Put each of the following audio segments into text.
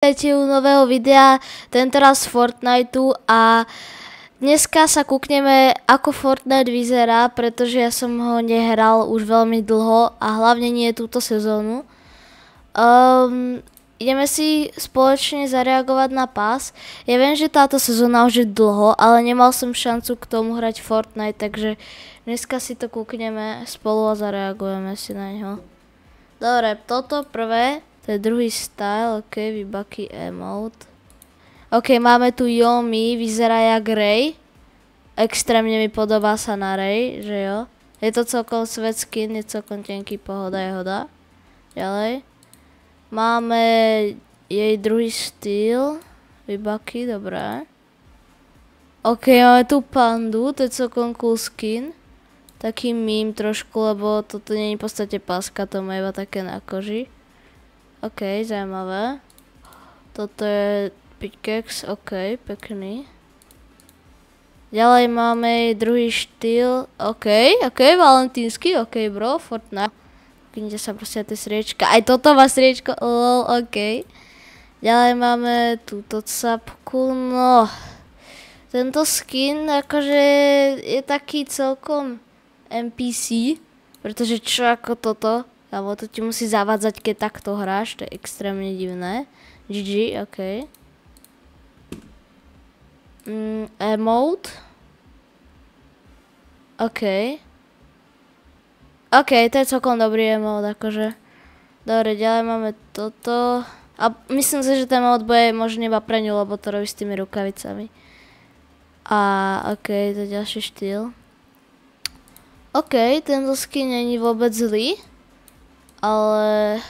Vítajte u nového videa, tentoraz z Fortniteu a dneska sa kúkneme ako Fortnite vyzerá, pretože ja som ho nehral už veľmi dlho a hlavne nie túto sezónu. Ideme si spoločne zareagovať na pás. Ja viem, že táto sezóna už je dlho, ale nemal som šancu k tomu hrať Fortnite, takže dneska si to kúkneme spolu a zareagujeme si na ňo. Dobre, toto prvé. To je druhý style, ok, výbaky emote. Ok, máme tu Yomi, vyzerá jak Ray. Extrémne mi podobá sa na Ray, že jo. Je to celkom svet skin, je celkom tenký, pohoda, jehoda. Ďalej. Máme jej druhý štýl. Výbaky, dobré. Ok, máme tu pandu, to je celkom cool skin. Taký meme trošku, lebo toto nie je v podstate páska, to má iba také na koži. Ok, zaujímavé. Toto je pickaxe, ok, pekný. Ďalej máme druhý štýl, ok, valentínsky, ok bro, Fortnite. Kýnite sa proste na tie sriečka, aj toto má sriečko, lol, ok. Ďalej máme túto capku, no. Tento skin akože je taký celkom NPC, pretože čo ako toto? Alebo to ti musí zavádzať, keď takto hráš, to je extrémne divné. GG, ok. Emote. Ok. Ok, to je celkom dobrý emote, akože. Dobre, ďalej máme toto. A myslím si, že ten emote bude možno iba pre ňu, lebo to robí s tými rukavicami. A ok, to je ďalší štýl. Ok, tento skin není vôbec zlý. Ale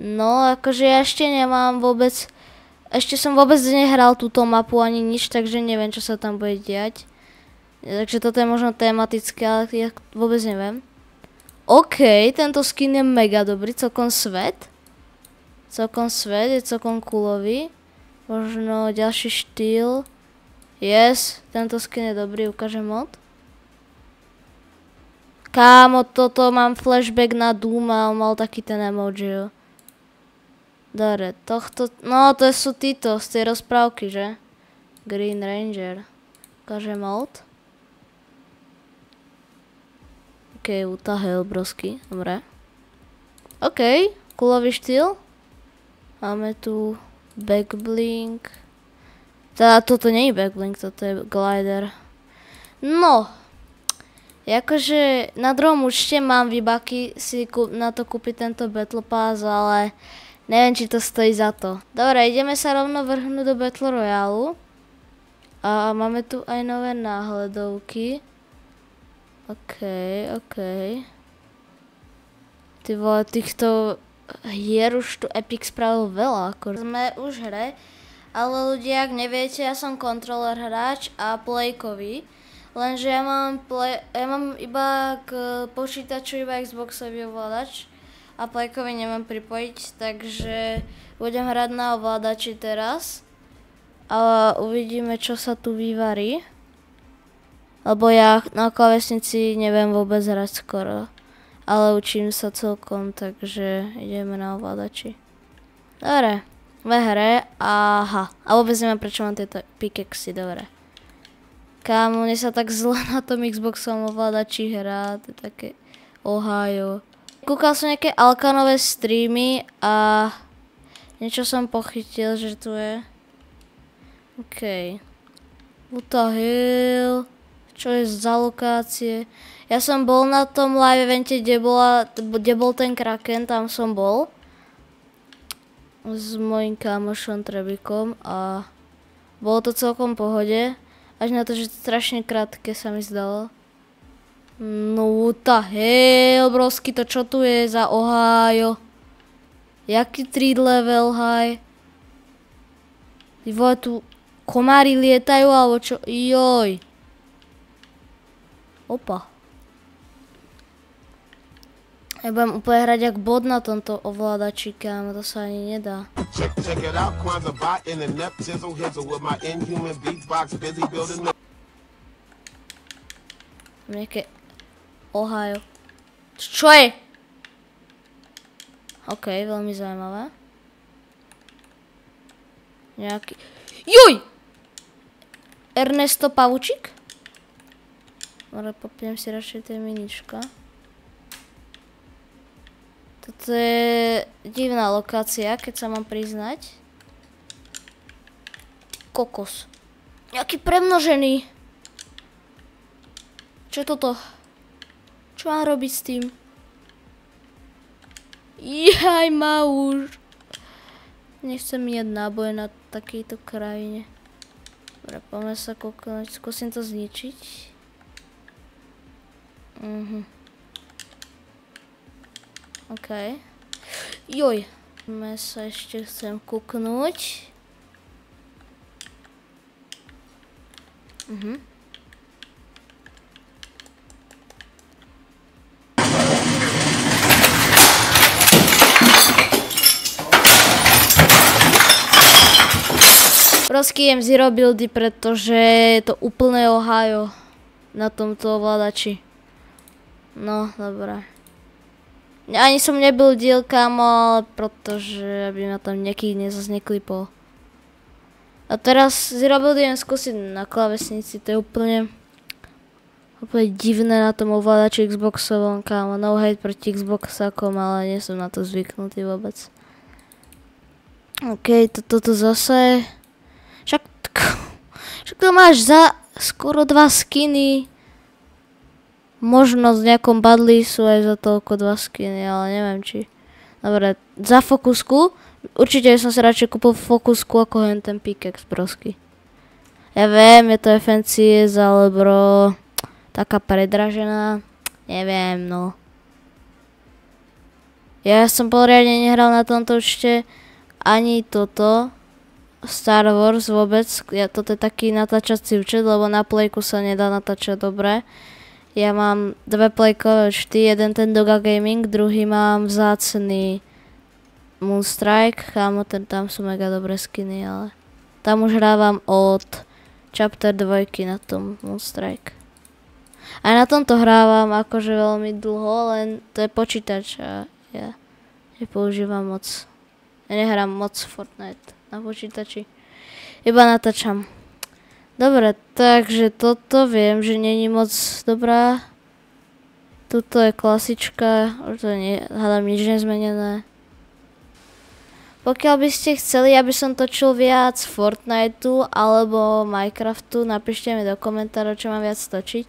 no akože ja ešte nemám vôbec, ešte som vôbec nehral túto mapu ani nič, takže neviem, čo sa tam bude diať. Takže toto je možno tematické, ale ja vôbec neviem. OK, tento skin je mega dobrý, celkom svet. Celkom svet, je celkom coolový. Možno ďalší štýl. Yes, tento skin je dobrý, ukážem mod. Kámo, toto mám flashback na Doom a on mal taký ten emoji, jo. Dobre, tohto, no to sú títo z tej rozprávky, že? Green Ranger. Ukážem mod. Ok, utahil brosky, dobre. Ok, coolový štýl. Máme tu backblink. Teda toto nie je backblink, toto je glider. No. Jakože na druhom účte mám výbaky si na to kúpiť tento Battle Pass, ale neviem, či to stojí za to. Dobre, ideme sa rovno vrhnúť do Battle Royale. A máme tu aj nové náhľadovky. Ok. Ty vole, týchto hier už tu Epic spravil veľa. Sme už v hre, ale ľudia, ak neviete, ja som kontroler hráč a playkový. Lenže ja mám iba k počítaču iba Xboxový ovládač a playkovi nemám pripojiť, takže budem hrať na ovládači teraz a uvidíme, čo sa tu vyvarí. Lebo ja na klávesnici neviem vôbec hrať skoro, ale učím sa celkom, takže ideme na ovládači. Dobre, ve hre, aha, a vôbec neviem, prečo mám tieto pickaxy, dobre. Kámo, mne sa tak zle na tom Xboxovom ovládači hrá, to je také Ohio. Kúkal som nejaké Alkanové streamy a niečo som pochytil, že tu je. OK. Utahil. Čo je za lokácie? Ja som bol na tom live evente, kde bol ten Kraken, tam som bol. S mojím kamošom Trebikom a bolo to celkom v pohode. Až na to, že to strašne krátke sa mi zdalo. No what the hell, obrovský, to čo tu je za Ohio? Jaký 3 level high? Ty vole, tu komári lietajú, alebo čo? Joj. Opa. Ja budem úplne hrať jak bod na tomto ovládači, kámo, to sa ani nedá. Nejaké Ohio. Čo je? OK, veľmi zaujímavé. Nejaký... Juj! Ernesto Pavučík? Ale popnem si radšej tie minička. Toto je divná lokácia, keď sa mám priznať. Kokos. Nejaký premnožený. Čo je toto? Čo mám robiť s tým? Jaj, má už. Nechcem mieť náboje na takejto krajine. Dobre, poďme sa kúknúť. Skúsim to zničiť. OK. Joj. Poďme sa ešte chcem kúknúť. Prosky jem zero buildy, pretože je to úplné Ohio na tomto ovládači. No, dobré. Ani som nebyl diel, kámo, ale pretože aby ma tam nejaký zase neklipol. A teraz zero buildy jem skúsiť na klávesnici, to je úplne divné na tom ovládači Xboxovom, kámo. No hate proti Xboxákom, ale nie som na to zvyknutý vôbec. OK, toto zase... Však to máš za skoro 2 skiny. Možno v nejakom badli sú aj za toľko 2 skiny, ale neviem či. Dobre, za fokusku. Určite som si radšej kúpil fokusku ako ten pickaxe brosky. Ja viem, je to FNCS, ale bro, taká predražená. Neviem, no. Ja som poriadne nehral na tomto účte ani toto. Star Wars vôbec, toto je taký natáčací účet, lebo na playku sa nedá natáčať dobre. Ja mám 2 playkové účty, jeden ten Doga Gaming, druhý mám vzácny Moonstrike, kámo, tam sú mega dobré skiny, ale tam už hrávam od chapter 2 na tom Moonstrike. Aj na tomto hrávam akože veľmi dlho, len to je počítač a ja nepoužívam moc. Ja nehrám moc Fortnite na počítači. Iba natáčam. Dobre, takže toto viem, že není moc dobrá. Tuto je klasička, už to nie, hádam nič nezmenené. Pokiaľ by ste chceli, aby som točil viac Fortniteu alebo Minecraftu, napíšte mi do komentárov, čo mám viac točiť.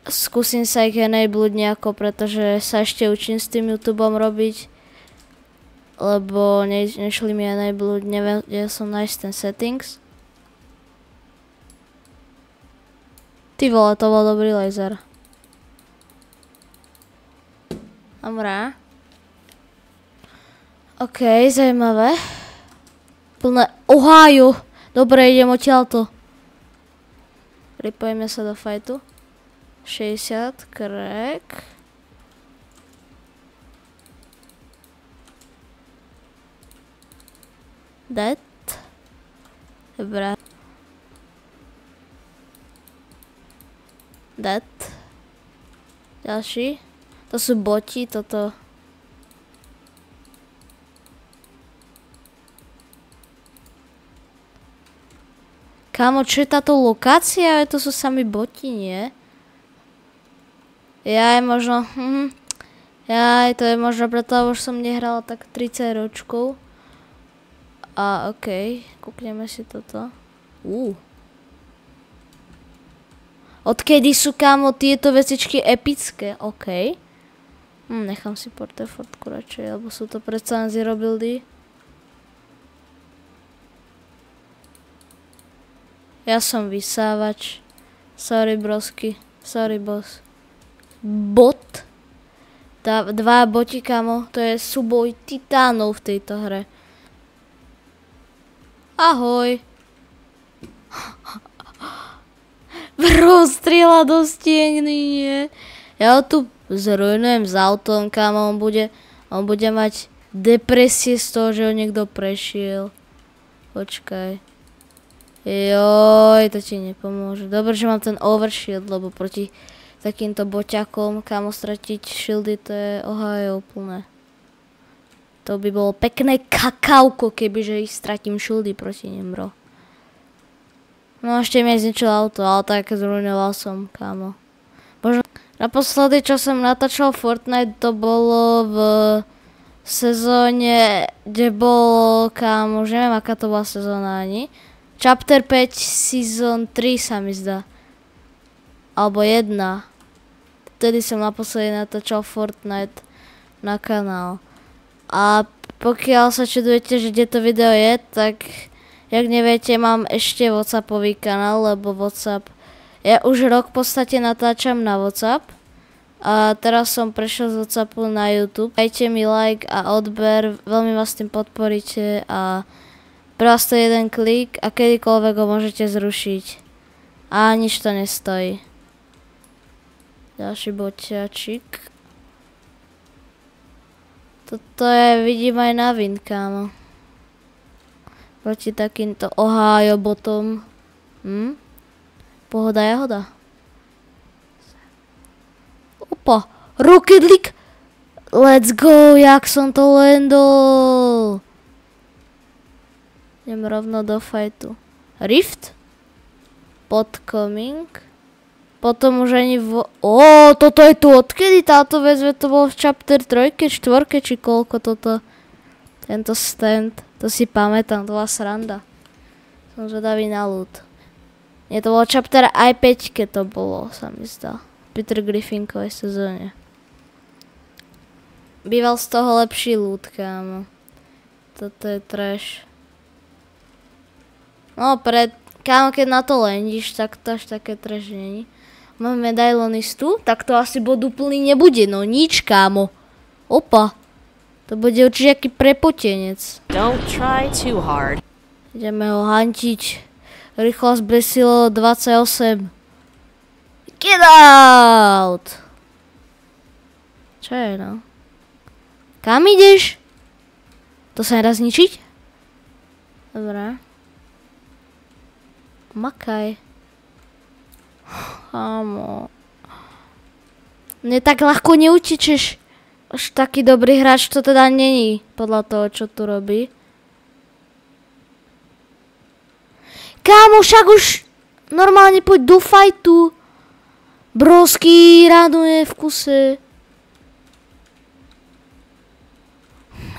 Skúsim sa ich enabluť nejako, pretože sa ešte učím s tým YouTubeom robiť. Lebo nešli mi enabluť, neviem, ja som nájsť ten settings. Ty vole, to bol dobrý laser. Dobrá. OK, zajímavé. Plné Ohio. Dobre, idem odtiaľto. Pripojíme sa do fightu. 60, crack. Dead. Dobrá. Dead. Ďalší. To sú boti, toto. Kámo, čo je táto lokácia? To sú sami boti, nie? Jaj, možno. Jaj, to je možno preto, lebo už som nehrala tak 30 ročkov. A okej, kúkneme si toto. Odkedy sú, kámo, tieto vecičky epické? OK. Nechám si portefotku radšej, lebo sú to predsa len zero buildy. Ja som vysávač. Sorry, brosky. Sorry, boss. Bot? 2 boti, kámo. To je súboj titánov v tejto hre. Ahoj. Bro, strieľa do stieny, nie. Ja ho tu zrujnujem s autom, kámo, on bude mať depresie z toho, že ho niekto prešiel. Počkaj. Joj, to ti nepomôže. Dobre, že mám ten overshield, lebo proti takýmto boťakom, kámo, stratiť shieldy, to je Ohio úplné. To by bolo pekné kakauko, kebyže ich stratím šildy proti nim, bro. No ešte mi zničilo auto, ale tak zrujnoval som, kámo. Možno naposledy, čo som natáčal Fortnite, to bolo v sezóne, kde bolo, kámo, už neviem, aká to bola sezóna ani. Chapter 5, Season 3 sa mi zdá. Alebo 1. Vtedy som naposledy natáčal Fortnite na kanál. A pokiaľ sa čudujete, že kde to video je, tak jak neviete, mám ešte WhatsAppový kanál, lebo WhatsApp, ja už rok v podstate natáčam na WhatsApp a teraz som prešiel z WhatsAppu na YouTube. Dajte mi like a odber, veľmi vás tým podporíte a pre vás to je jeden klik a kedykoľvek ho môžete zrušiť a nič to nestojí. Ďalší boťačik. Toto je, vidím aj na win, kámo. Proti takýmto Ohio botom. Pohoda jahoda. Opa, Rocket League. Let's go, jak som to landol. Idem rovno do fightu. Rift. Podcoming. Potom už ani toto je tu odkedy táto vec, to bolo v chapter 3, 4, či koľko toto. Tento stand, to si pamätám, to bola sranda. Som zvedavý na loot. Nie, to bolo chapter aj 5, keď to bolo, sa mi zdá. Peter Griffinkovej sezóne. Býval z toho lepší loot, kámo. Toto je trash. No, kámo, keď na to lendíš, tak to až také trash není. Máme medailonistu, tak to asi bod úplný nebude, no nič, kámo. Opa, to bude určite aký prepotenec. Don't try too hard. Ideme ho hantiť. Rýchlosť Bresilo 28. Get out! Čo je, no? Kam ideš? To sa nedá zničiť? Dobre. Makaj. Ámo. Mne tak ľahko neutečeš. Až taký dobrý hráč to teda není, podľa toho, čo tu robí. Kámo, však už normálne poď do fightu. Broský raduje v kuse.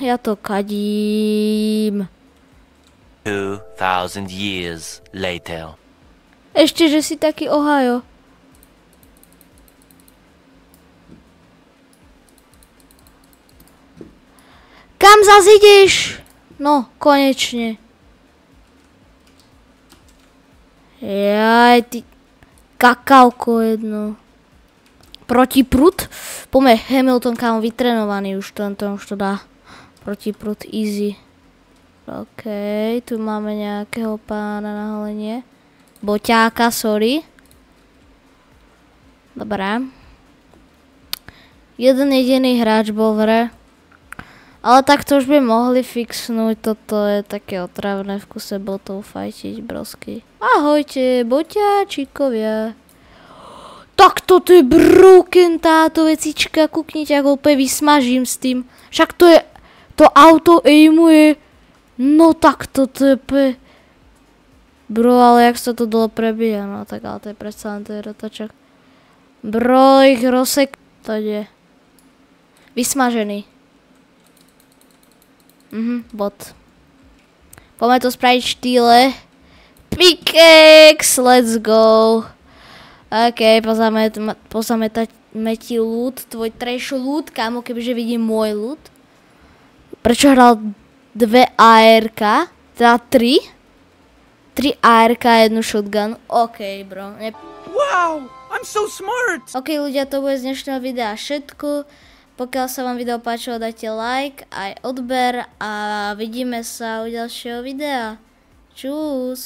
Ja to kadím. 2000 years later. Ešte, že si taký Ohio. Kam zas ideš? No, konečne. Jaj, ty kakauko jedno. Protiprut? Poďme, Hamilton, kámo, vytrenovaný už tento, už to dá. Protiprut, easy. OK, tu máme nejakého pána na holenie. Boťáka, sorry. Dobre. Jeden jediný hráč bol v hre. Ale tak to už by mohli fixnúť. Toto je také otravné v kuse botov fajtiť, brosky. Ahojte, boťáčikovia. Tak toto je broken táto vecička. Kúknite, ako úplne vysmažím s tým. Však to je... To auto aimuje. No tak toto je... Bro, ale jak sa to dole prebíja, no tak ale to je predsa len to je rotačok. Bro, ich rozsek... To je... Vysmažený. Bot. Poďme to spraviť v štýle. Pickaxe, let's go. OK, pozametať ti loot, tvoj trash loot, kámo, kebyže vidím môj loot. Prečo hral 2 ARK? Teda 3? 3 ARK a 1 shotgun. OK, bro. Wow, I'm so smart! OK, ľudia, to bude z dnešného videa všetko. Pokiaľ sa vám video páčilo, dajte like, aj odber a vidíme sa u ďalšieho videa. Čus!